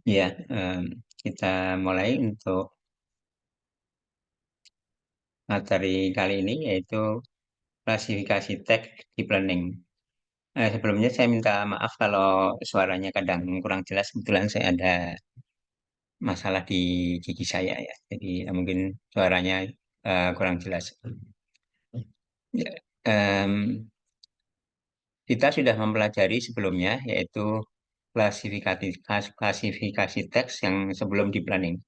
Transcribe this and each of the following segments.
Ya, kita mulai untuk materi kali ini yaitu klasifikasi teks deep learning. Sebelumnya saya minta maaf kalau suaranya kadang kurang jelas. Kebetulan saya ada masalah di gigi saya ya, jadi mungkin suaranya kurang jelas. Ya, kita sudah mempelajari sebelumnya yaitu klasifikasi teks yang sebelum deep learning.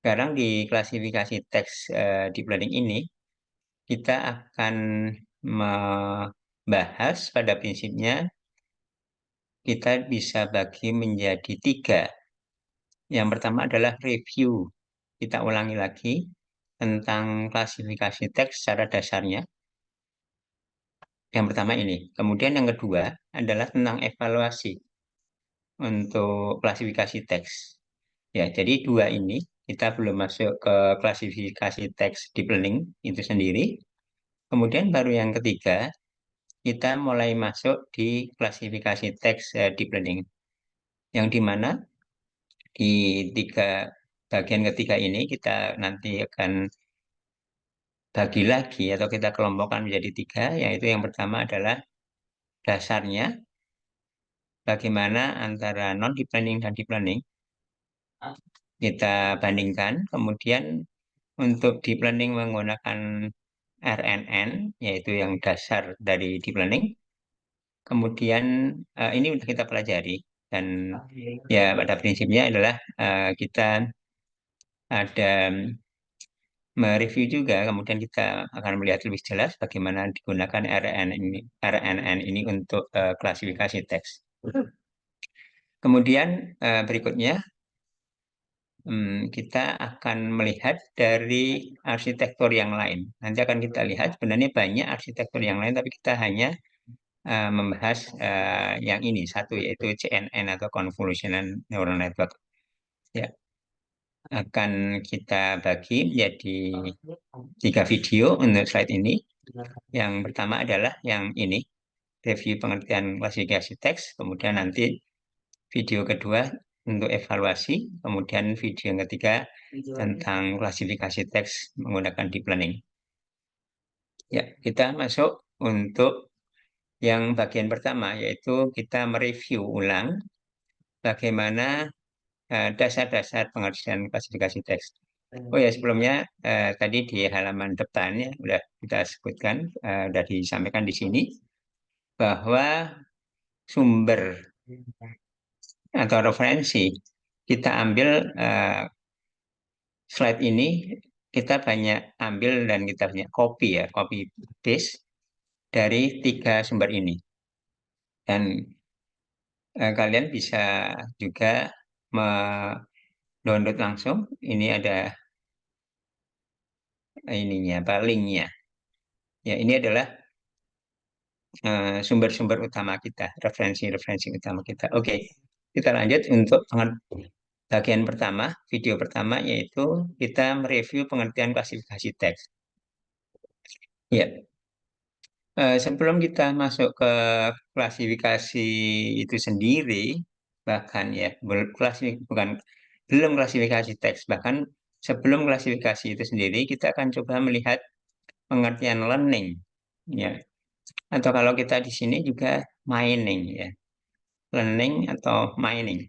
Sekarang di klasifikasi teks deep learning ini kita akan membahas pada prinsipnya kita bisa bagi menjadi tiga. Yang pertama adalah review. Kita ulangi lagi tentang klasifikasi teks secara dasarnya. Yang pertama ini. Kemudian yang kedua adalah tentang evaluasi untuk klasifikasi teks. Ya, jadi dua ini kita belum masuk ke klasifikasi teks deep learning itu sendiri. Kemudian baru yang ketiga kita mulai masuk di klasifikasi teks deep learning, yang dimana di tiga bagian ketiga ini kita nanti akan bagi lagi atau kita kelompokkan menjadi tiga, yaitu yang pertama adalah dasarnya, bagaimana antara non deep learning dan deep learning kita bandingkan. Kemudian untuk deep learning menggunakan RNN, yaitu yang dasar dari deep learning. Kemudian ini sudah kita pelajari, dan ya pada prinsipnya adalah kita ada mereview juga, kemudian kita akan melihat lebih jelas bagaimana digunakan RNN ini untuk klasifikasi teks. Kemudian berikutnya kita akan melihat dari arsitektur yang lain. Nanti akan kita lihat sebenarnya banyak arsitektur yang lain, tapi kita hanya membahas yang ini satu, yaitu CNN atau Convolutional Neural Network. Ya, akan kita bagi menjadi tiga video untuk slide ini. Yang pertama adalah yang ini, review pengertian klasifikasi teks. Kemudian nanti video kedua untuk evaluasi. Kemudian video yang ketiga tentang klasifikasi teks menggunakan deep learning. Ya, kita masuk untuk yang bagian pertama, yaitu kita mereview ulang bagaimana dasar-dasar pengertian klasifikasi teks. Oh ya, sebelumnya tadi di halaman depannya sudah kita sebutkan, sudah disampaikan di sini bahwa sumber atau referensi kita ambil slide ini, kita banyak ambil dan kita banyak copy ya, copy paste dari tiga sumber ini. Dan kalian bisa juga download langsung. Ini ada ininya, linknya. Ya, ini adalah sumber-sumber utama kita, referensi-referensi utama kita. Oke, kita lanjut untuk bagian pertama, video pertama, yaitu kita mereview pengertian klasifikasi teks. Ya, sebelum kita masuk ke klasifikasi itu sendiri, bahkan ya belum klasifikasi teks, bahkan sebelum klasifikasi itu sendiri, kita akan coba melihat pengertian learning, ya. Atau kalau kita di sini juga mining, ya, learning atau mining,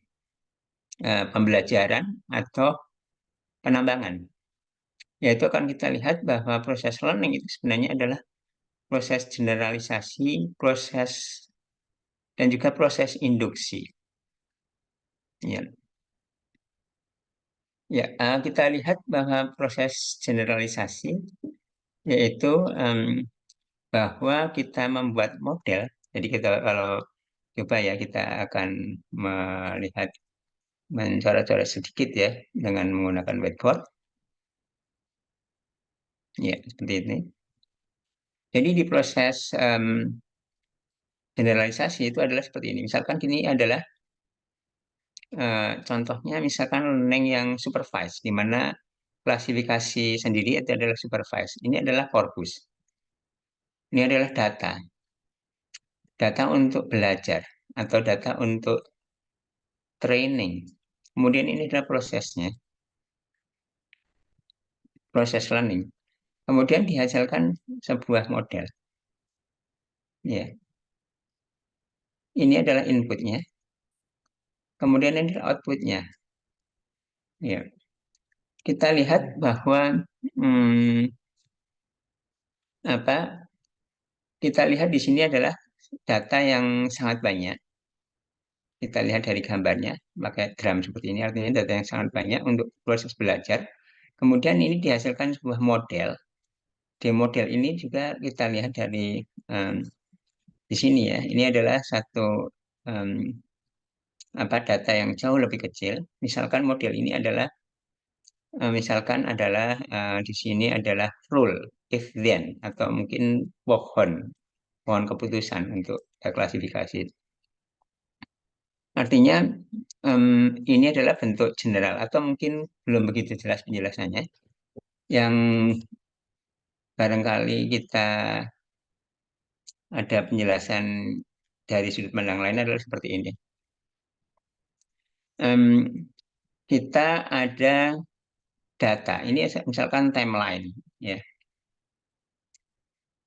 pembelajaran atau penambangan. Yaitu akan kita lihat bahwa proses learning itu sebenarnya adalah proses generalisasi, proses dan juga proses induksi. Ya, ya, kita lihat bahwa proses generalisasi yaitu bahwa kita membuat model. Jadi kita kalau coba ya, kita akan melihat mencoret-coret sedikit ya dengan menggunakan whiteboard. Ya, seperti ini. Jadi di proses generalisasi itu adalah seperti ini. Misalkan ini adalah contohnya, misalkan learning yang supervised, di mana klasifikasi sendiri itu adalah supervised. Ini adalah corpus. Ini adalah data. Data untuk belajar atau data untuk training. Kemudian ini adalah prosesnya, proses learning. Kemudian dihasilkan sebuah model. Ya, ini adalah inputnya. Kemudian ini adalah outputnya. Ya, kita lihat bahwa hmm, apa? Kita lihat di sini adalah data yang sangat banyak. Kita lihat dari gambarnya, pakai drum seperti ini, artinya data yang sangat banyak untuk proses belajar. Kemudian ini dihasilkan sebuah model. Di model ini juga kita lihat dari um, di sini ya. Ini adalah satu um, data yang jauh lebih kecil. Misalkan model ini adalah misalkan adalah di sini adalah rule if then atau mungkin pohon pohon keputusan untuk klasifikasi. Artinya ini adalah bentuk general atau mungkin belum begitu jelas penjelasannya. Yang barangkali kita ada penjelasan dari sudut pandang lain adalah seperti ini. Em, kita ada data. Ini misalkan timeline, ya,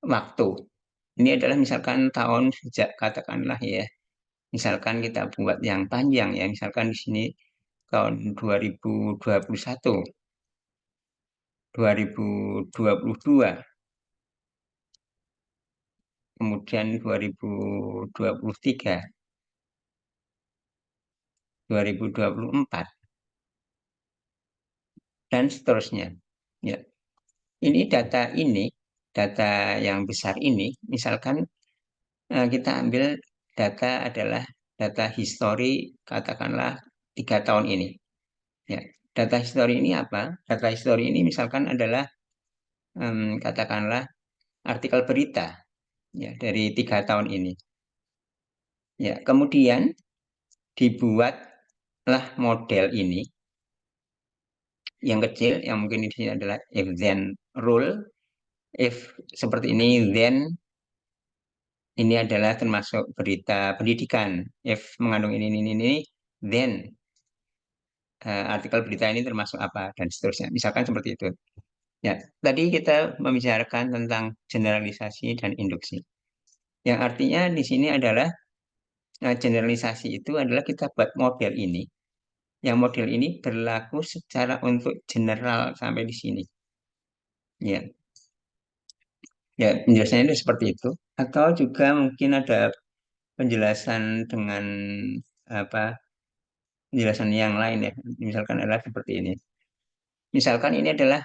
waktu. Ini adalah misalkan tahun sejak katakanlah ya, misalkan kita buat yang panjang ya, misalkan di sini tahun 2021, 2022, kemudian 2023, 2024, dan seterusnya. Ya, ini, data yang besar ini, misalkan kita ambil data adalah data histori, katakanlah 3 tahun ini. Ya, data histori ini apa? Data histori ini misalkan adalah katakanlah artikel berita ya dari 3 tahun ini. Ya, kemudian dibuatlah model ini yang kecil, yang mungkin di sini adalah if then rule. If seperti ini, then ini adalah termasuk berita pendidikan. If mengandung ini, then artikel berita ini termasuk apa dan seterusnya. Misalkan seperti itu. Ya, tadi kita membicarakan tentang generalisasi dan induksi. Yang artinya di sini adalah generalisasi itu adalah kita buat model ini. Yang model ini berlaku secara untuk general sampai di sini. Ya, ya penjelasannya itu seperti itu. Atau juga mungkin ada penjelasan dengan apa penjelasan yang lain ya. Misalkan adalah seperti ini. Misalkan ini adalah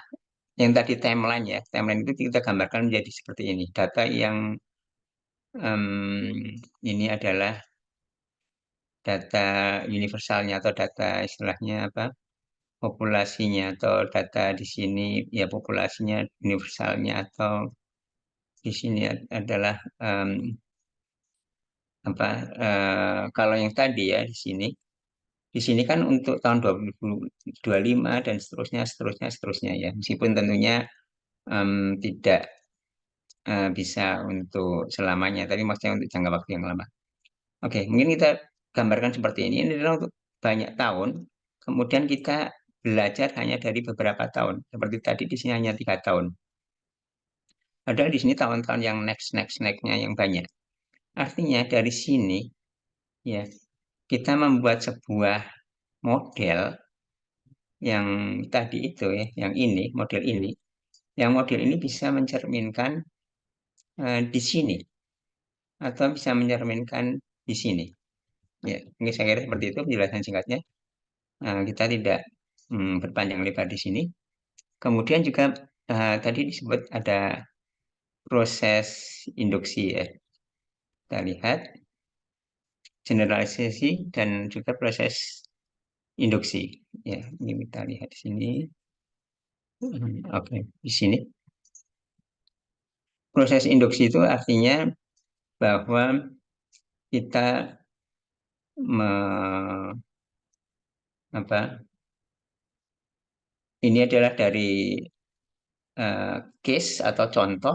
yang tadi timeline ya. Timeline itu kita gambarkan menjadi seperti ini. Data yang ini adalah data universalnya atau data istilahnya apa populasinya atau data di sini ya populasinya universalnya atau di sini adalah kalau yang tadi ya di sini kan untuk tahun 2025 dan seterusnya seterusnya seterusnya ya meskipun tentunya tidak bisa untuk selamanya tapi maksudnya untuk jangka waktu yang lama. Oke, mungkin kita gambarkan seperti ini. Ini adalah untuk banyak tahun. Kemudian kita belajar hanya dari beberapa tahun. Seperti tadi di sini hanya 3 tahun. Padahal di sini tahun-tahun yang next-nya yang banyak. Artinya dari sini ya kita membuat sebuah model yang tadi itu ya, yang ini model ini, yang model ini bisa mencerminkan di sini atau bisa mencerminkan di sini. Ya, mungkin saya kira seperti itu penjelasan singkatnya. Kita tidak berpanjang lebar di sini. Kemudian juga tadi disebut ada proses induksi ya. Kita lihat generalisasi dan juga proses induksi. Ya, ini kita lihat di sini. Oke, di sini proses induksi itu artinya bahwa kita me, apa ini adalah dari case atau contoh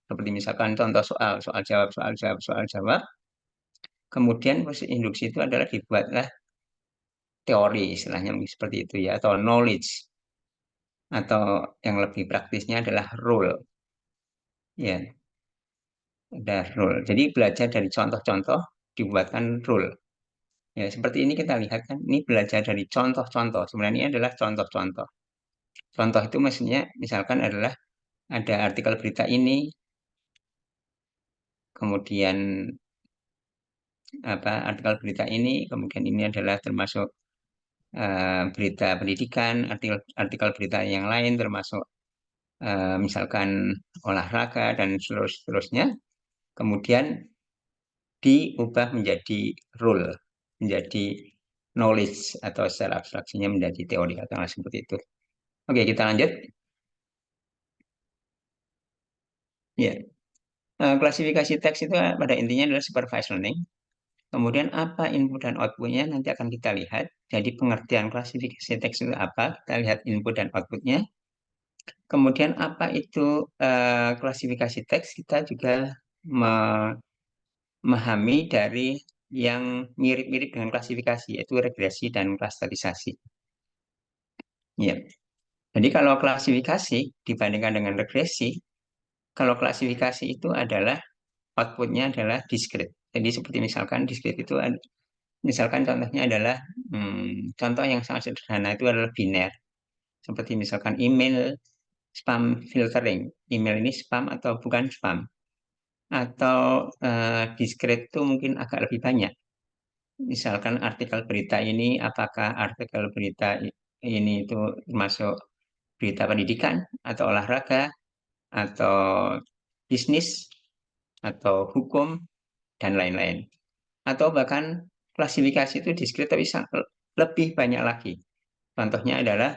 seperti misalkan contoh soal jawab soal jawab soal jawab. Kemudian proses induksi itu adalah dibuatlah teori, istilahnya mungkin seperti itu ya, atau knowledge, atau yang lebih praktisnya adalah rule. Ya, ada rule. Jadi belajar dari contoh-contoh dibuatkan rule. Ya, seperti ini kita lihat kan, ini belajar dari contoh-contoh. Sebenarnya ini adalah contoh-contoh. Contoh itu maksudnya misalkan adalah ada artikel berita ini, kemudian apa artikel berita ini, kemudian ini adalah termasuk berita pendidikan, artikel berita yang lain termasuk misalkan olahraga dan seterusnya. Kemudian diubah menjadi rule, menjadi knowledge atau secara abstraksinya menjadi teori atau seperti itu. Oke, kita lanjut. Ya, klasifikasi teks itu pada intinya adalah supervised learning. Kemudian apa input dan outputnya nanti akan kita lihat. Jadi pengertian klasifikasi teks itu apa? Kita lihat input dan outputnya. Kemudian apa itu klasifikasi teks? Kita juga memahami dari yang mirip-mirip dengan klasifikasi, yaitu regresi dan klasterisasi. Ya. Jadi kalau klasifikasi dibandingkan dengan regresi, kalau klasifikasi itu adalah outputnya adalah discrete. Jadi seperti misalkan discrete itu misalkan contohnya adalah contoh yang sangat sederhana itu adalah biner. Seperti misalkan email spam filtering. Email ini spam atau bukan spam. Atau discrete itu mungkin agak lebih banyak. Misalkan artikel berita ini, apakah artikel berita ini itu masuk berita pendidikan atau olahraga atau bisnis atau hukum dan lain-lain. Atau bahkan klasifikasi itu diskrit tapi lebih banyak lagi. Contohnya adalah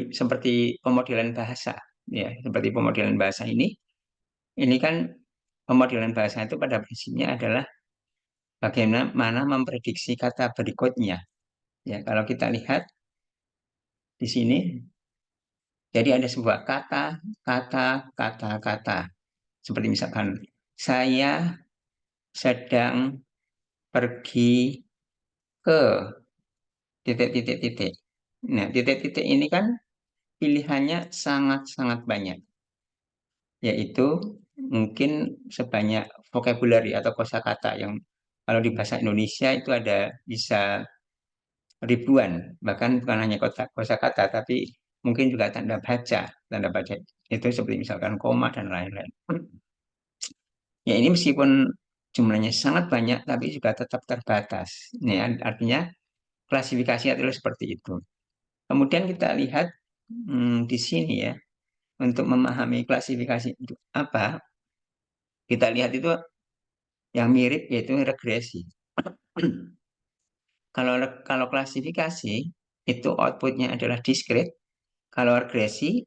seperti pemodelan bahasa, ya seperti pemodelan bahasa ini kan pemodelan bahasa itu pada prinsipnya adalah bagaimana memprediksi kata berikutnya. Ya, kalau kita lihat di sini, jadi ada sebuah kata. Seperti misalkan, saya sedang pergi ke titik. Nah, titik-titik ini kan pilihannya sangat-sangat banyak, yaitu mungkin sebanyak vocabulary atau kosakata yang kalau di bahasa Indonesia itu ada bisa ribuan, bahkan bukan hanya kosakata, tapi mungkin juga tanda baca itu seperti misalkan koma dan lain-lain. Ya ini meskipun jumlahnya sangat banyak, tapi juga tetap terbatas. Ini artinya klasifikasi adalah seperti itu. Kemudian kita lihat di sini ya, untuk memahami klasifikasi itu apa, kita lihat itu yang mirip yaitu regresi. Kalau kalau klasifikasi itu outputnya adalah discrete, kalau regresi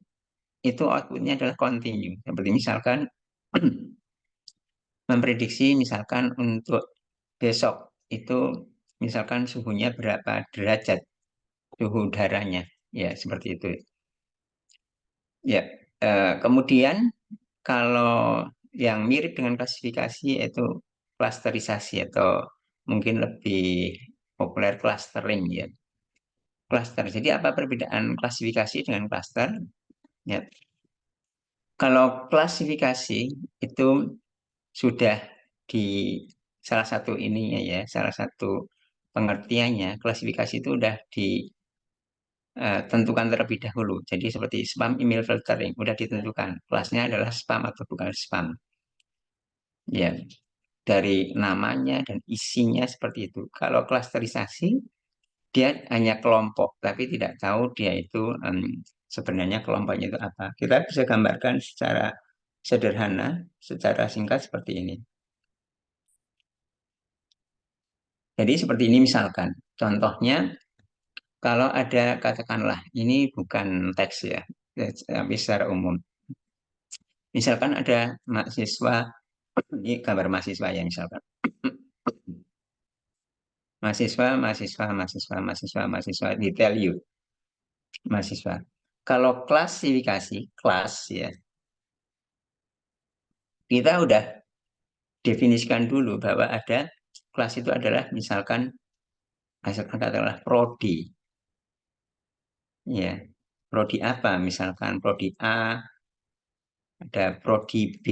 itu outputnya adalah continue. Seperti misalkan memprediksi misalkan untuk besok itu misalkan suhunya berapa derajat suhu udaranya, ya seperti itu. Ya, kemudian kalau yang mirip dengan klasifikasi yaitu klasterisasi atau mungkin lebih populer clustering ya. Cluster. Jadi apa perbedaan klasifikasi dengan cluster? Ya. Kalau klasifikasi itu sudah di salah satu ininya ya, salah satu pengertiannya, klasifikasi itu sudah ditentukan terlebih dahulu. Jadi seperti spam email filtering, sudah ditentukan. Kelasnya adalah spam atau bukan spam. Ya, dari namanya dan isinya seperti itu. Kalau klasterisasi, dia hanya kelompok, tapi tidak tahu dia itu sebenarnya kelompoknya itu apa. Kita bisa gambarkan secara sederhana, secara singkat seperti ini. Jadi seperti ini misalkan, contohnya kalau ada katakanlah ini bukan teks ya, tapi secara umum. Misalkan ada mahasiswa, ini gambar mahasiswa ya misalkan. Mahasiswa, detail you, mahasiswa. Kalau klasifikasi, kelas ya, kita udah definisikan dulu bahwa ada kelas itu adalah misalkan katakanlah prodi, ya. Prodi apa? Misalkan prodi A, ada prodi B,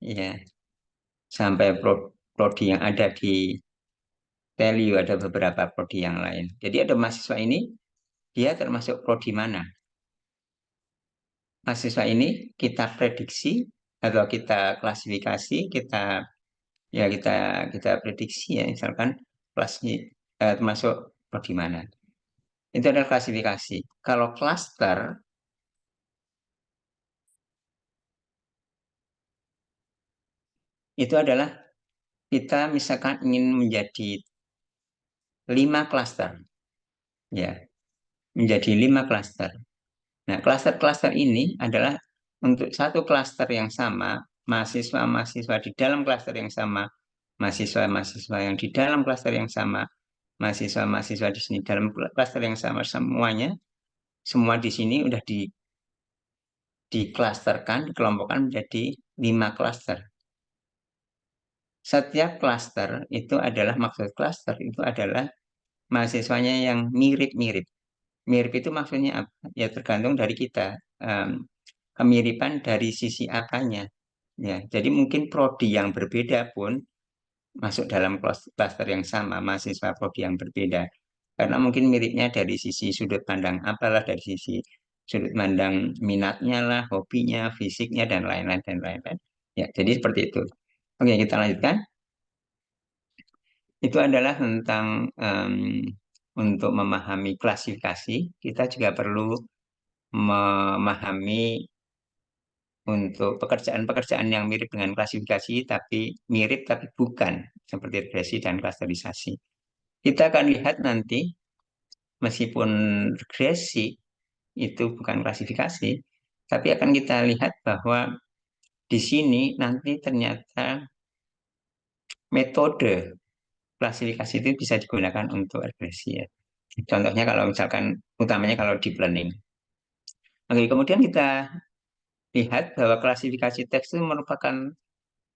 ya, sampai prodi yang ada di Telio, ada beberapa prodi yang lain. Jadi ada mahasiswa ini, dia termasuk prodi mana? Mahasiswa ini kita prediksi atau kita klasifikasi, kita kita prediksi ya, misalkan kelasnya termasuk prodi mana. Itu adalah klasifikasi. Kalau klaster itu adalah kita misalkan ingin menjadi 5 klaster, ya, menjadi 5 klaster. Nah, klaster-klaster ini adalah untuk satu klaster yang sama, mahasiswa-mahasiswa di dalam klaster yang sama, mahasiswa-mahasiswa yang di dalam klaster yang sama, mahasiswa-mahasiswa di sini dalam klaster yang sama, semuanya, semua di sini udah diklasterkan, dikelompokkan menjadi 5 klaster. Setiap klaster itu adalah maksud klaster itu adalah mahasiswanya yang mirip-mirip. Mirip itu maksudnya apa? Ya tergantung dari kita. Kemiripan dari sisi akanya. Ya, jadi mungkin prodi yang berbeda pun masuk dalam klaster yang sama, mahasiswa prodi yang berbeda. Karena mungkin miripnya dari sisi sudut pandang apalah, dari sisi sudut pandang minatnya lah, hobinya, fisiknya, dan lain-lain, dan lain-lain. Ya, jadi seperti itu. Oke, kita lanjutkan. Itu adalah tentang untuk memahami klasifikasi, kita juga perlu memahami untuk pekerjaan-pekerjaan yang mirip dengan klasifikasi, tapi mirip tapi bukan, seperti regresi dan klasterisasi. Kita akan lihat nanti, meskipun regresi itu bukan klasifikasi, tapi akan kita lihat bahwa di sini nanti ternyata metode klasifikasi itu bisa digunakan untuk regresi ya. Contohnya kalau misalkan, utamanya kalau deep learning. Oke, kemudian kita lihat bahwa klasifikasi teks itu merupakan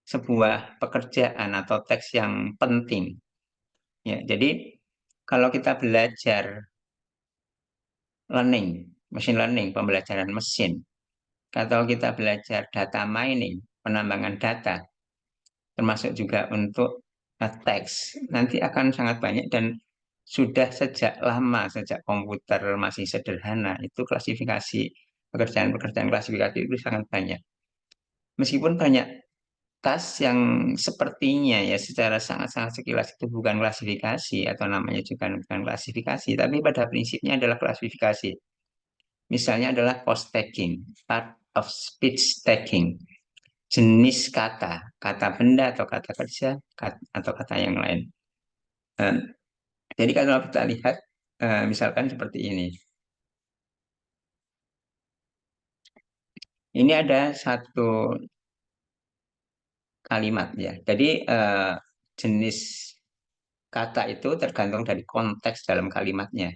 sebuah pekerjaan atau teks yang penting. Ya, jadi kalau kita belajar learning, machine learning, pembelajaran mesin, atau kita belajar data mining, penambangan data, termasuk juga untuk teks, nanti akan sangat banyak dan sudah sejak lama, sejak komputer masih sederhana, itu klasifikasi, pekerjaan-pekerjaan klasifikasi itu sangat banyak. Meskipun banyak tas yang sepertinya ya secara sangat-sangat sekilas itu bukan klasifikasi atau namanya juga bukan klasifikasi, tapi pada prinsipnya adalah klasifikasi. Misalnya adalah post tagging, part of speech tagging, jenis kata, kata benda atau kata kerja, atau kata yang lain. Eh, jadi kalau kita lihat, misalkan seperti ini. Ini ada satu kalimat ya. Jadi jenis kata itu tergantung dari konteks dalam kalimatnya.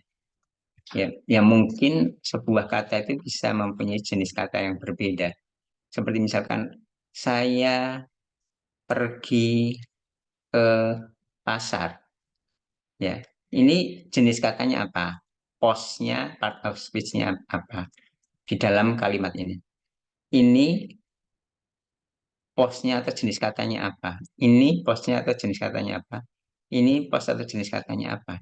Ya, ya mungkin sebuah kata itu bisa mempunyai jenis kata yang berbeda. Seperti misalkan saya pergi ke pasar. Ya, ini jenis katanya apa? Posnya, part of speech-nya apa di dalam kalimat ini? Ini posnya atau jenis katanya apa? Ini posnya atau jenis katanya apa? Ini pos atau jenis katanya apa?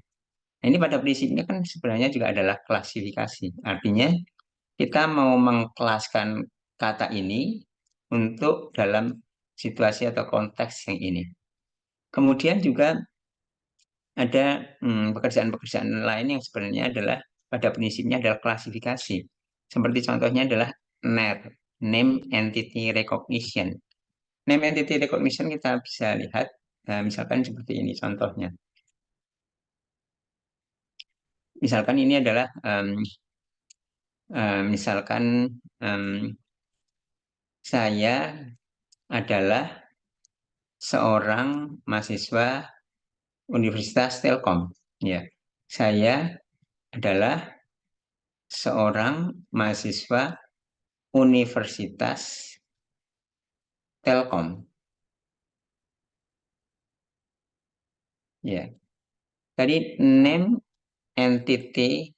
Nah, ini pada prinsipnya kan sebenarnya juga adalah klasifikasi. Artinya kita mau mengkelaskan kata ini untuk dalam situasi atau konteks yang ini. Kemudian juga ada pekerjaan-pekerjaan lain yang sebenarnya adalah pada prinsipnya adalah klasifikasi. Seperti contohnya adalah NER, Name Entity Recognition. Name Entity Recognition kita bisa lihat, misalkan seperti ini contohnya. Misalkan ini adalah misalkan saya adalah seorang mahasiswa Universitas Telkom. Ya, saya adalah seorang mahasiswa Universitas Telkom. Ya. Tadi name entity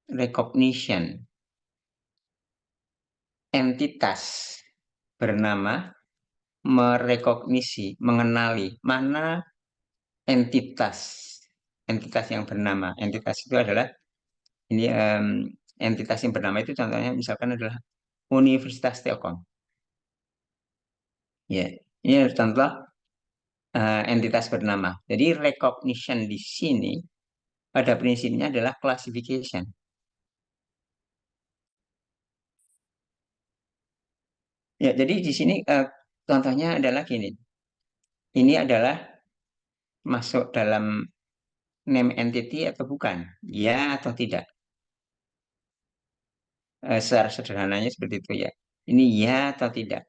recognition. Entitas bernama merekognisi, mengenali mana entitas. Entitas yang bernama. Entitas itu adalah ini entitas yang bernama itu contohnya misalkan adalah Universitas Telkom. Ya, ini adalah contoh entitas bernama. Jadi recognition di sini pada prinsipnya adalah classification. Ya, jadi di sini contohnya adalah gini. Ini adalah masuk dalam name entity atau bukan? Ya atau tidak? Secara sederhananya seperti itu ya. Ini ya atau tidak?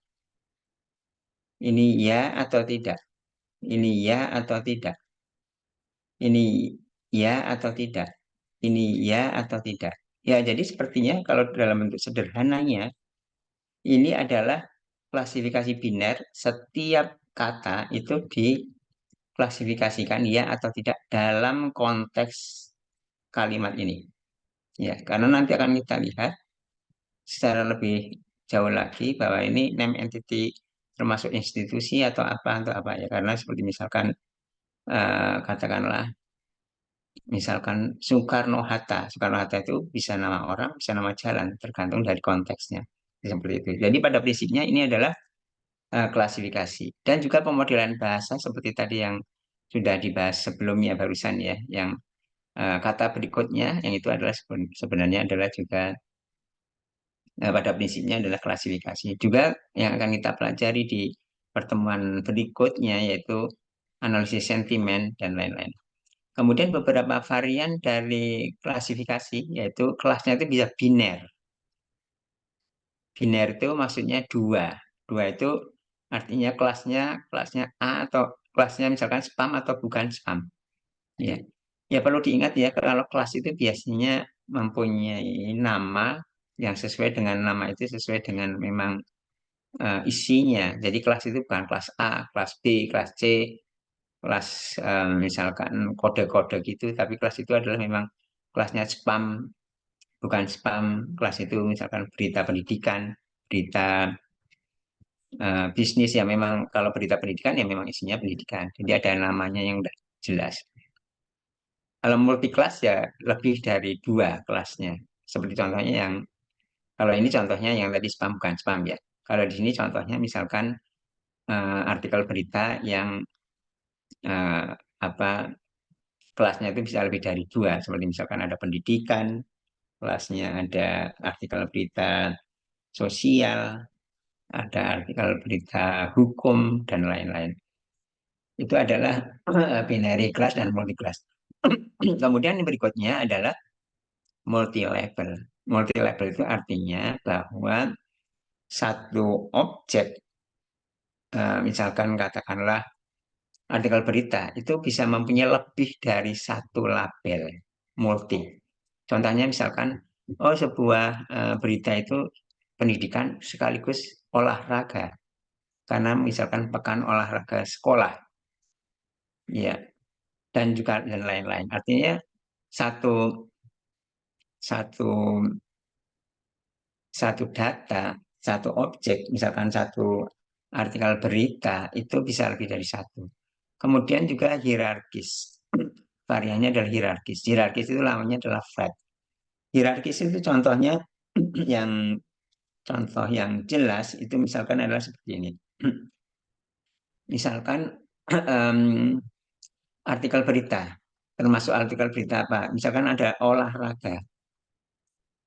Ini ya atau tidak? Ini ya atau tidak? Ini ya atau tidak? Ini ya atau tidak? Ya, jadi sepertinya kalau dalam bentuk sederhananya, ini adalah klasifikasi biner. Setiap kata itu diklasifikasikan ya atau tidak dalam konteks kalimat ini. Ya, karena nanti akan kita lihat secara lebih jauh lagi bahwa ini name entity termasuk institusi atau apa ya. Karena seperti misalkan katakanlah misalkan Soekarno-Hatta. Soekarno-Hatta itu bisa nama orang, bisa nama jalan, tergantung dari konteksnya. Seperti itu. Jadi pada prinsipnya ini adalah klasifikasi. Dan juga pemodelan bahasa seperti tadi yang sudah dibahas sebelumnya barusan ya, yang kata berikutnya, yang itu adalah sebenarnya adalah juga pada prinsipnya adalah klasifikasi. Juga yang akan kita pelajari di pertemuan berikutnya yaitu analisis sentimen dan lain-lain. Kemudian beberapa varian dari klasifikasi yaitu kelasnya itu bisa biner. Biner itu maksudnya dua. Dua itu artinya kelasnya kelasnya A atau kelasnya misalkan spam atau bukan spam. Ya, ya perlu diingat ya kalau kelas itu biasanya mempunyai nama yang sesuai dengan nama itu sesuai dengan memang isinya. Jadi kelas itu bukan kelas A, kelas B, kelas C, kelas misalkan kode-kode gitu, tapi kelas itu adalah memang kelasnya spam, bukan spam. Kelas itu misalkan berita pendidikan, berita bisnis ya memang kalau berita pendidikan ya memang isinya pendidikan. Jadi ada namanya yang udah jelas. Kalau multi kelas ya lebih dari dua kelasnya. Seperti contohnya yang kalau ini contohnya yang tadi spam bukan spam ya. Kalau di sini contohnya misalkan artikel berita yang eh, apa kelasnya itu bisa lebih dari dua. Seperti misalkan ada pendidikan, kelasnya ada artikel berita sosial, ada artikel berita hukum dan lain-lain. Itu adalah binary class dan multi class. Kemudian yang berikutnya adalah multi level. Multi level itu artinya bahwa satu objek, misalkan katakanlah artikel berita, itu bisa mempunyai lebih dari satu label multi. Contohnya misalkan, oh sebuah berita itu pendidikan sekaligus olahraga, karena misalkan pekan olahraga sekolah, ya, dan juga dan lain-lain. Artinya satu satu satu data, satu objek, misalkan satu artikel berita itu bisa lebih dari satu. Kemudian juga hierarkis. Variannya adalah hierarkis. Hierarkis itu namanya adalah flat. Hierarkis itu contohnya yang contoh yang jelas itu misalkan adalah seperti ini. Misalkan artikel berita, termasuk artikel berita apa? Misalkan ada olahraga.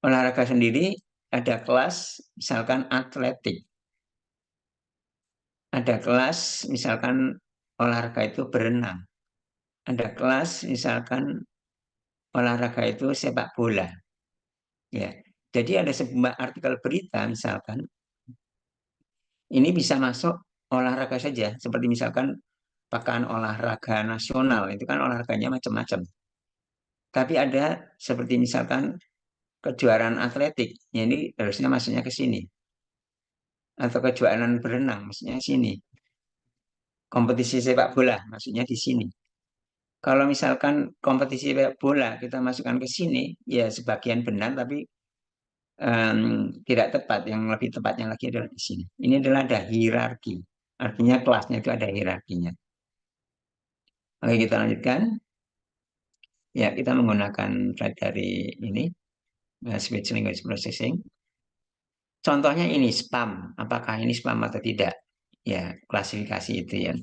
Olahraga sendiri ada kelas misalkan atletik. Ada kelas misalkan olahraga itu berenang. Ada kelas misalkan olahraga itu sepak bola. Ya. Jadi ada sebuah artikel berita misalkan ini bisa masuk olahraga saja. Seperti misalkan pekan olahraga nasional itu kan olahraganya macam-macam. Tapi ada seperti misalkan kejuaraan atletik. Ya, ini harusnya masuknya ke sini. atau kejuaraan berenang, maksudnya sini. Kompetisi sepak bola, maksudnya di sini. Kalau misalkan kompetisi sepak bola kita masukkan ke sini, ya sebagian benar, tapi tidak tepat. Yang lebih tepatnya lagi adalah di sini. Ini adalah ada hierarki. Artinya kelasnya itu ada hierarkinya. Oke, kita lanjutkan. Ya, kita menggunakan slide dari ini, speech language processing. Contohnya ini spam. Apakah ini spam atau tidak? Ya, klasifikasi itu ya.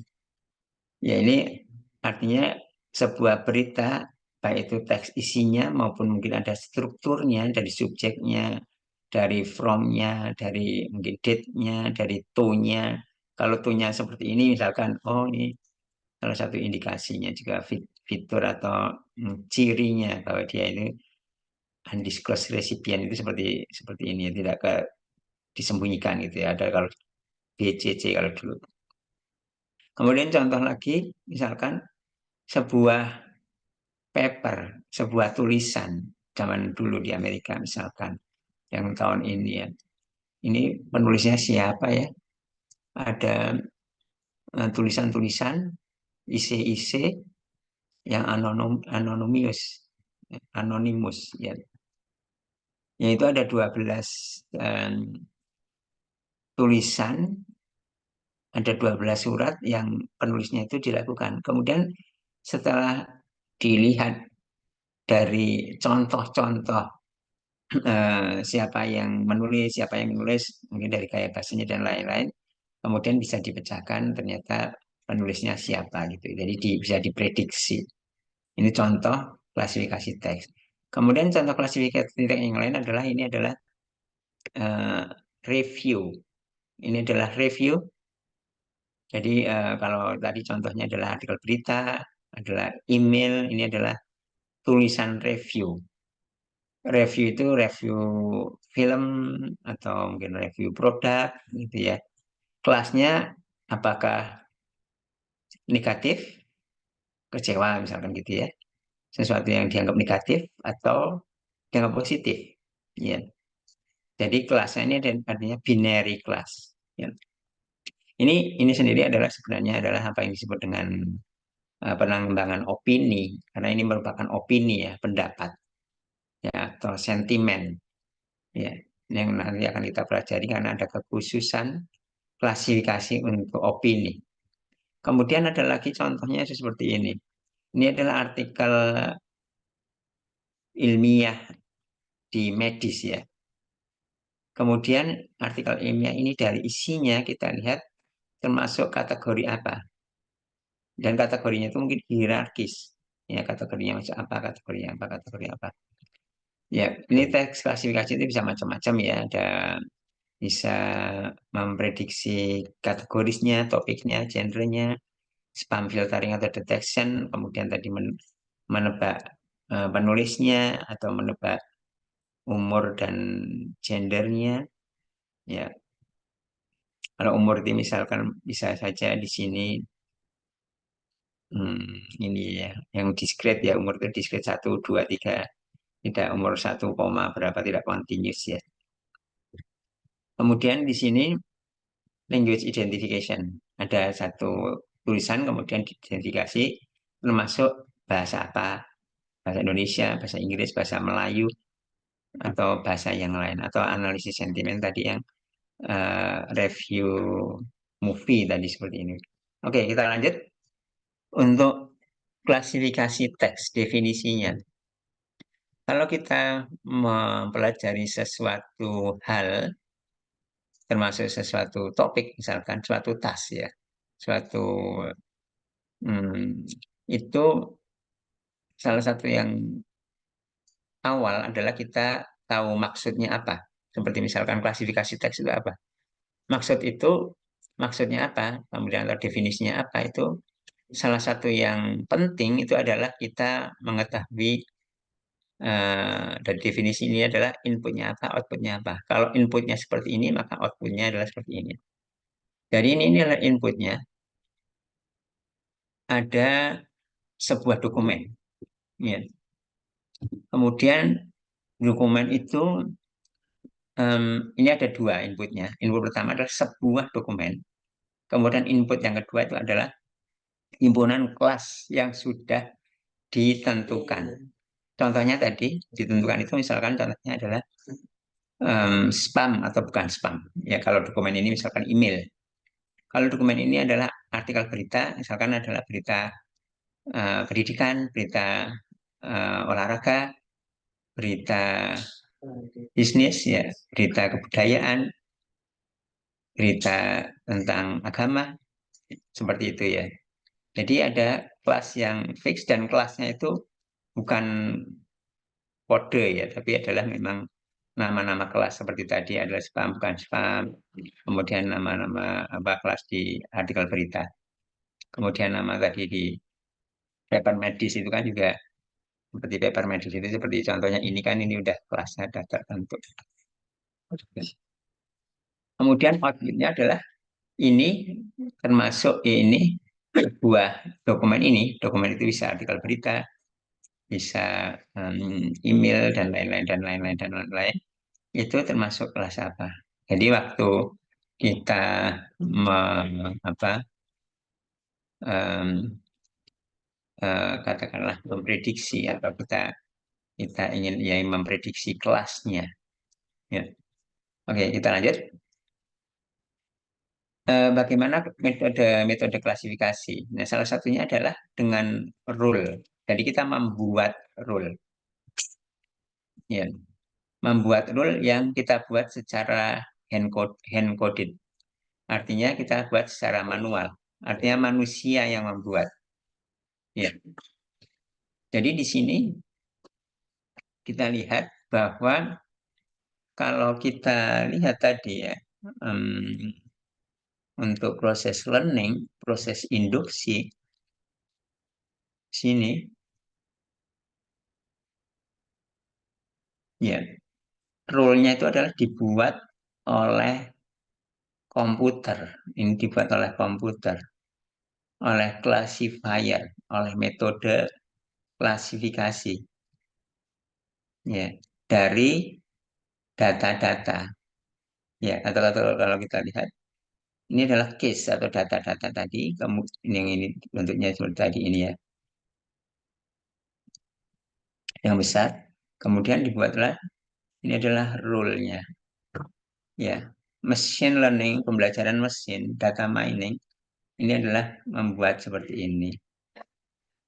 Ya, ini artinya sebuah berita, baik itu teks isinya maupun mungkin ada strukturnya dari subjeknya, dari from-nya, dari mungkin date-nya, dari tone-nya. Kalau tone-nya seperti ini, misalkan, oh ini salah satu indikasinya juga fitur atau cirinya bahwa dia itu undisclosed recipient itu seperti seperti ini, tidak disembunyikan gitu ya. Ada kalau BCC kalau dulu. Kemudian contoh lagi, misalkan sebuah paper, sebuah tulisan zaman dulu di Amerika misalkan, yang tahun ini ya. Ini penulisnya siapa ya? Ada tulisan-tulisan, isi-isi yang anonimus ya. Yaitu ada 12 tulisan, ada 12 surat yang penulisnya itu dilakukan. Kemudian setelah dilihat dari contoh-contoh siapa yang menulis, mungkin dari gaya bahasanya dan lain-lain, kemudian bisa dipecahkan ternyata penulisnya siapa gitu. Jadi bisa diprediksi. Ini contoh klasifikasi teks. Kemudian contoh klasifikasi teks yang lain adalah ini adalah uh, review. Ini adalah review. Jadi kalau tadi contohnya adalah artikel berita, adalah email, ini adalah tulisan review. Review itu review film atau mungkin review produk gitu ya. Kelasnya apakah negatif, kecewa misalkan gitu ya. Sesuatu yang dianggap negatif atau dianggap positif. Ya. Jadi kelasnya ini artinya binary class. Ya. Ini sendiri adalah sebenarnya adalah apa yang disebut dengan pengembangan opini, karena ini merupakan opini ya, pendapat ya atau sentimen ya, yang nanti akan kita pelajari karena ada kekhususan klasifikasi untuk opini. Kemudian ada lagi contohnya seperti ini. Ini adalah artikel ilmiah di medis ya. Kemudian artikel ilmiah ini dari isinya kita lihat termasuk kategori apa. Dan kategorinya itu mungkin hierarkis. Ya, kategorinya macam apa, kategori apa, kategori apa. Ya, ini teks klasifikasi itu bisa macam-macam ya. Ada bisa memprediksi kategorisnya, topiknya, genrenya, spam filtering atau detection, kemudian tadi menebak penulisnya atau menebak umur dan gendernya. Ya, kalau umur itu misalkan bisa saja di sini ini ya, yang diskret ya umur itu diskret 1, 2, 3, tidak umur 1, berapa tidak continuous ya. Kemudian di sini language identification ada satu tulisan kemudian diidentifikasi termasuk bahasa apa, bahasa Indonesia, bahasa Inggris, bahasa Melayu atau bahasa yang lain atau analisis sentimen tadi yang review movie tadi seperti ini. Oke, kita lanjut untuk klasifikasi teks definisinya. Kalau kita mempelajari sesuatu hal, termasuk sesuatu topik, misalkan suatu tas ya, suatu itu salah satu yang awal adalah kita tahu maksudnya apa. Seperti misalkan klasifikasi teks itu apa. Maksud itu maksudnya apa, kemudian atau definisinya apa itu salah satu yang penting itu adalah kita mengetahui dari definisi ini adalah inputnya apa, outputnya apa. Kalau inputnya seperti ini, maka outputnya adalah seperti ini. Jadi ini adalah inputnya. Ada sebuah dokumen. Ya. Kemudian dokumen itu Ini ada dua inputnya. Input pertama adalah sebuah dokumen. Kemudian input yang kedua itu adalah himpunan kelas yang sudah ditentukan. Contohnya tadi ditentukan itu misalkan contohnya adalah spam atau bukan spam. Ya kalau dokumen ini misalkan email. Kalau dokumen ini adalah artikel berita, misalkan adalah berita pendidikan, berita olahraga, berita bisnis, ya, berita kebudayaan, berita tentang agama, seperti itu ya. Jadi ada kelas yang fix dan kelasnya itu bukan kode ya, tapi adalah memang nama-nama kelas seperti tadi adalah spam, bukan spam, kemudian nama-nama apa kelas di artikel berita, kemudian nama tadi di paper medis itu kan juga seperti paper medis itu seperti contohnya ini kan ini udah kelasnya udah tertentu. Kemudian outputnya adalah ini termasuk ini buah dokumen ini, dokumen itu bisa artikel berita, bisa email dan lain-lain dan lain-lain dan lain-lain. Itu termasuk kelas apa. Jadi waktu kita apa em, katakanlah memprediksi atau kita kita ingin ya memprediksi kelasnya. Ya. Oke, kita lanjut. Bagaimana metode metode klasifikasi? Nah, salah satunya adalah dengan rule. Jadi kita membuat rule, ya, membuat rule yang kita buat secara hand coded. Artinya kita buat secara manual. Artinya manusia yang membuat. Ya. Jadi di sini kita lihat bahwa kalau kita lihat tadi ya, untuk proses learning, proses induksi, sini, ya, rule-nya itu adalah dibuat oleh komputer. Ini dibuat oleh komputer, oleh classifier, oleh metode klasifikasi, ya, dari data-data. Ya, atau kalau kita lihat ini adalah case atau data-data tadi, yang ini bentuknya seperti tadi ini ya, yang besar. Kemudian dibuatlah ini adalah rule-nya, ya. Machine learning, pembelajaran mesin, data mining, ini adalah membuat seperti ini.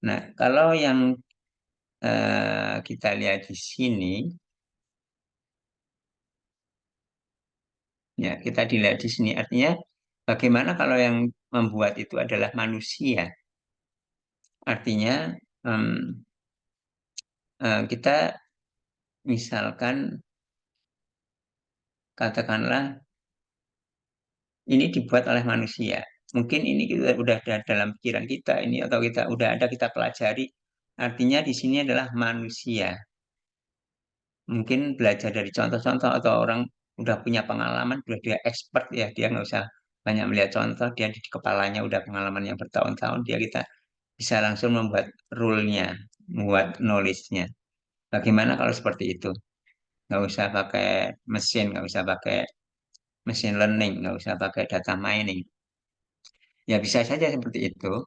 Nah, kalau yang kita lihat di sini, ya kita dilihat di sini, artinya bagaimana kalau yang membuat itu adalah manusia? Artinya kita misalkan katakanlah ini dibuat oleh manusia. Mungkin ini kita udah ada dalam pikiran kita ini atau kita udah ada kita pelajari. Artinya di sini adalah manusia. Mungkin belajar dari contoh-contoh atau orang udah punya pengalaman, udah dia expert ya, dia nggak usah banyak melihat contoh, dia di kepalanya udah pengalaman yang bertahun-tahun, dia kita bisa langsung membuat rule-nya, membuat knowledge-nya. Bagaimana kalau seperti itu? Nggak usah pakai mesin, nggak usah pakai machine learning, nggak usah pakai data mining. Ya bisa saja seperti itu.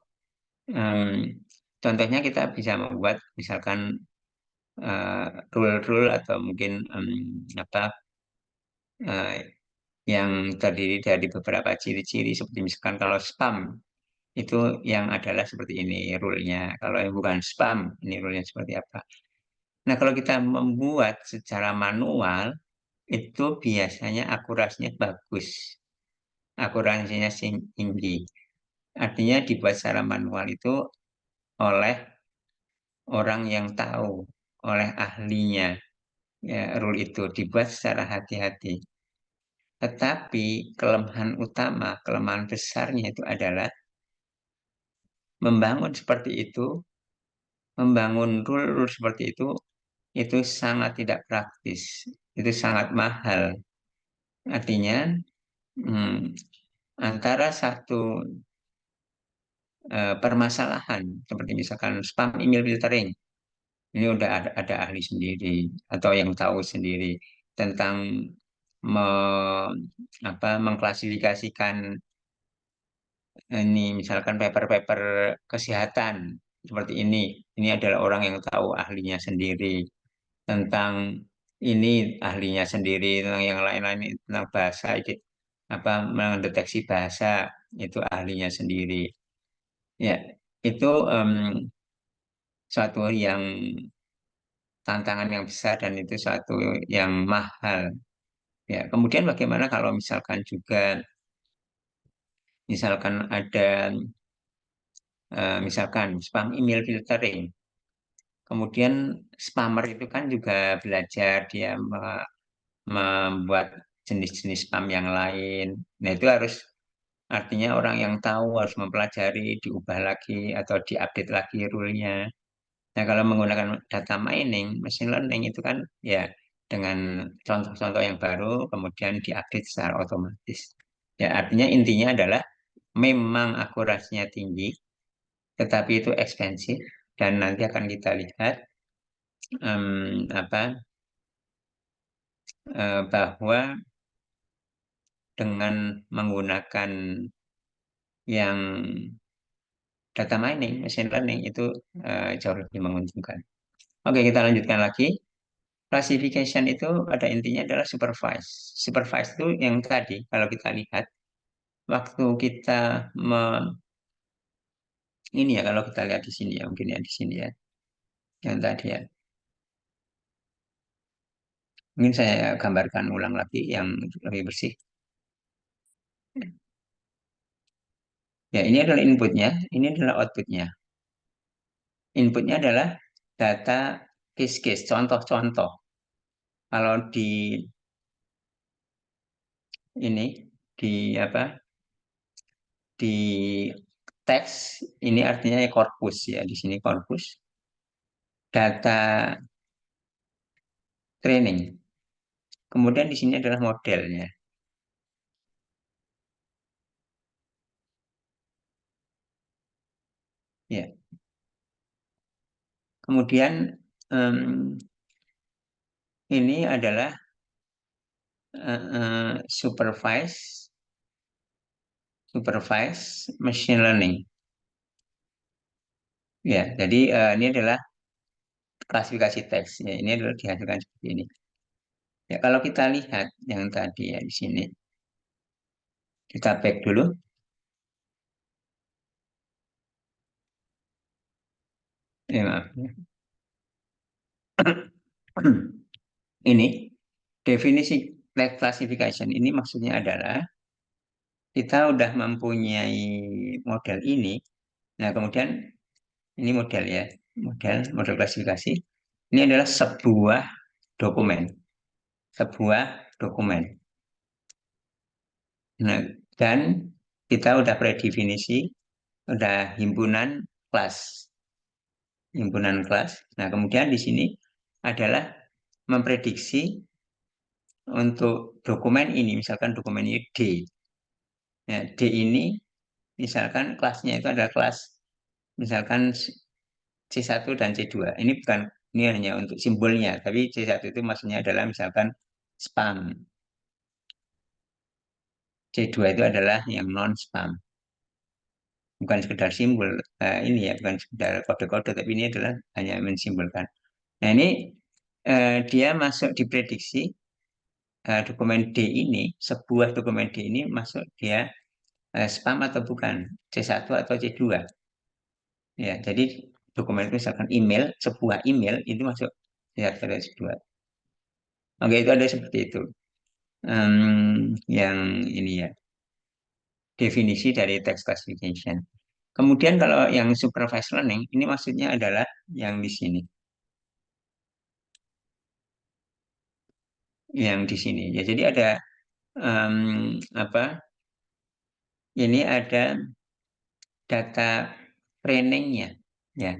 Contohnya kita bisa membuat misalkan rule-rule atau mungkin apa eh, yang terdiri dari beberapa ciri-ciri seperti misalkan kalau spam itu yang adalah seperti ini rule-nya. Kalau yang bukan spam ini rule-nya seperti apa. Nah kalau kita membuat secara manual itu biasanya akurasinya bagus, akurasinya tinggi. Artinya dibuat secara manual itu oleh orang yang tahu, oleh ahlinya. Ya, rule itu dibuat secara hati-hati. Tetapi kelemahan utama, kelemahan besarnya itu adalah membangun seperti itu, membangun rule-rule seperti itu sangat tidak praktis, itu sangat mahal. Artinya, hmm, antara satu permasalahan, seperti misalkan spam email filtering, ini udah ada ahli sendiri atau yang tahu sendiri tentang me- mengklasifikasikan ini misalkan paper-paper kesehatan seperti ini. Ini adalah orang yang tahu ahlinya sendiri tentang ini ahlinya sendiri tentang yang lain-lain tentang bahasa mendeteksi bahasa itu ahlinya sendiri. Ya, itu suatu yang tantangan yang besar dan itu suatu yang mahal. Ya, kemudian bagaimana kalau misalkan ada misalkan spam email filtering. Kemudian spammer itu kan juga belajar dia membuat jenis-jenis spam yang lain. Nah, itu harus artinya orang yang tahu harus mempelajari, diubah lagi atau diupdate lagi rule-nya. Nah, kalau menggunakan data mining, machine learning itu kan ya dengan contoh-contoh yang baru kemudian diupdate secara otomatis. Ya, artinya intinya adalah memang akurasinya tinggi, tetapi itu ekspensif dan nanti akan kita lihat apa bahwa dengan menggunakan yang data mining, machine learning itu jauh lebih menguntungkan. Oke, kita lanjutkan lagi. Classification itu pada intinya adalah supervise. Supervise itu yang tadi, kalau kita lihat, waktu kita ini ya, kalau kita lihat di sini ya, mungkin ya di sini ya, yang tadi ya. Mungkin saya gambarkan ulang lagi yang lebih bersih. Ya, ini adalah inputnya, ini adalah outputnya. Inputnya adalah data case-case, contoh-contoh. Kalau di ini, di apa, di teks, ini artinya corpus ya, di sini corpus. Data training. Kemudian di sini adalah modelnya. Ya. Kemudian em, ini adalah supervise machine learning. Ya, jadi ini adalah klasifikasi teks. Ya, ini adalah dihasilkan seperti ini. Ya, kalau kita lihat yang tadi ya di sini, kita back dulu. Ya, maaf. Ini definisi text classification ini maksudnya adalah kita udah mempunyai model ini. Nah, kemudian ini model ya, model klasifikasi. Ini adalah dokumen, sebuah dokumen. Nah, dan kita udah predefinisi, udah kelas, himpunan kelas. Nah, kemudian di sini adalah memprediksi untuk dokumen ini, misalkan dokumen ini D. Nah, D ini misalkan kelasnya itu adalah kelas misalkan C1 dan C2. Ini hanya untuk simbolnya, tapi C1 itu maksudnya adalah misalkan spam. C2 itu adalah yang non spam. Bukan sekedar simbol ini ya, bukan sekedar kode-kode, tapi ini adalah hanya mensimbolkan. Nah, ini dia masuk diprediksi dokumen D ini, sebuah dokumen D ini masuk dia spam atau bukan, C1 atau C2. Ya, jadi dokumen itu misalkan email, sebuah email itu masuk C1 atau C2. Oke, itu ada seperti itu. Yang ini ya, definisi dari text classification. Kemudian kalau yang supervised learning, ini maksudnya adalah yang di sini. Yang di sini. Ya, jadi ada apa? Ini ada data trainingnya. Ya,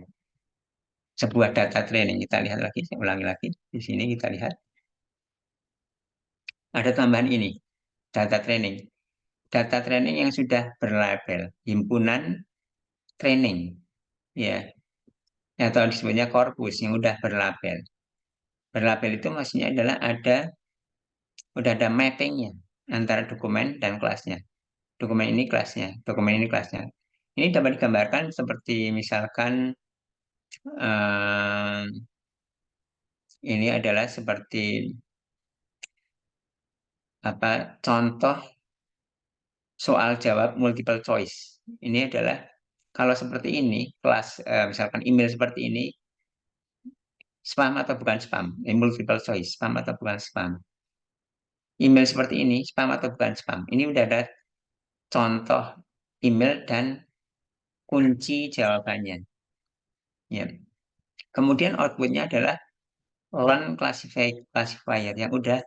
sebuah data training. Kita lihat lagi, saya ulangi lagi. Di sini kita lihat ada tambahan ini, data training. Data training yang sudah berlabel himpunan training, ya, atau disebutnya korpus yang sudah berlabel. Berlabel itu maksudnya adalah ada udah ada mappingnya antara dokumen dan kelasnya. Dokumen ini kelasnya, dokumen ini kelasnya. Ini dapat digambarkan seperti misalkan eh, ini adalah seperti apa contoh soal jawab multiple choice. Ini adalah kalau seperti ini kelas misalkan email seperti ini spam atau bukan spam, ini multiple choice spam atau bukan spam. Email seperti ini spam atau bukan spam. Ini udah ada contoh email dan kunci jawabannya. Ya. Kemudian outputnya adalah learn classifier yang udah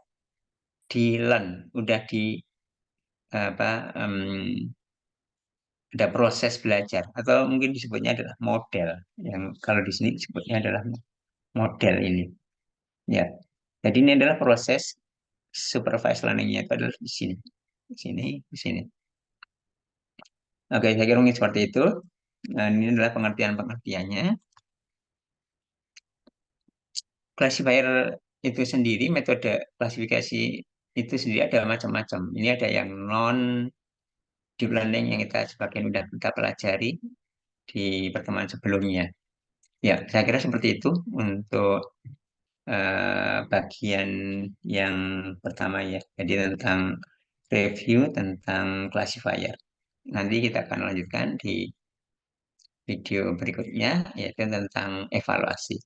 di learn, udah di apa ada proses belajar atau mungkin disebutnya adalah model yang kalau di sini disebutnya adalah model ini. Ya. Jadi ini adalah proses supervised learning-nya itu adalah di sini, di sini, di sini. Oke, saya kira mungkin seperti itu. Nah, ini adalah pengertian-pengertiannya. Classifier itu sendiri, metode klasifikasi itu sendiri ada macam-macam. Ini ada yang non deep learning yang kita sebagian sudah kita pelajari di pertemuan sebelumnya. Ya, saya kira seperti itu untuk bagian yang pertama ya. Jadi tentang review tentang classifier. Nanti kita akan lanjutkan di video berikutnya, yaitu tentang evaluasi.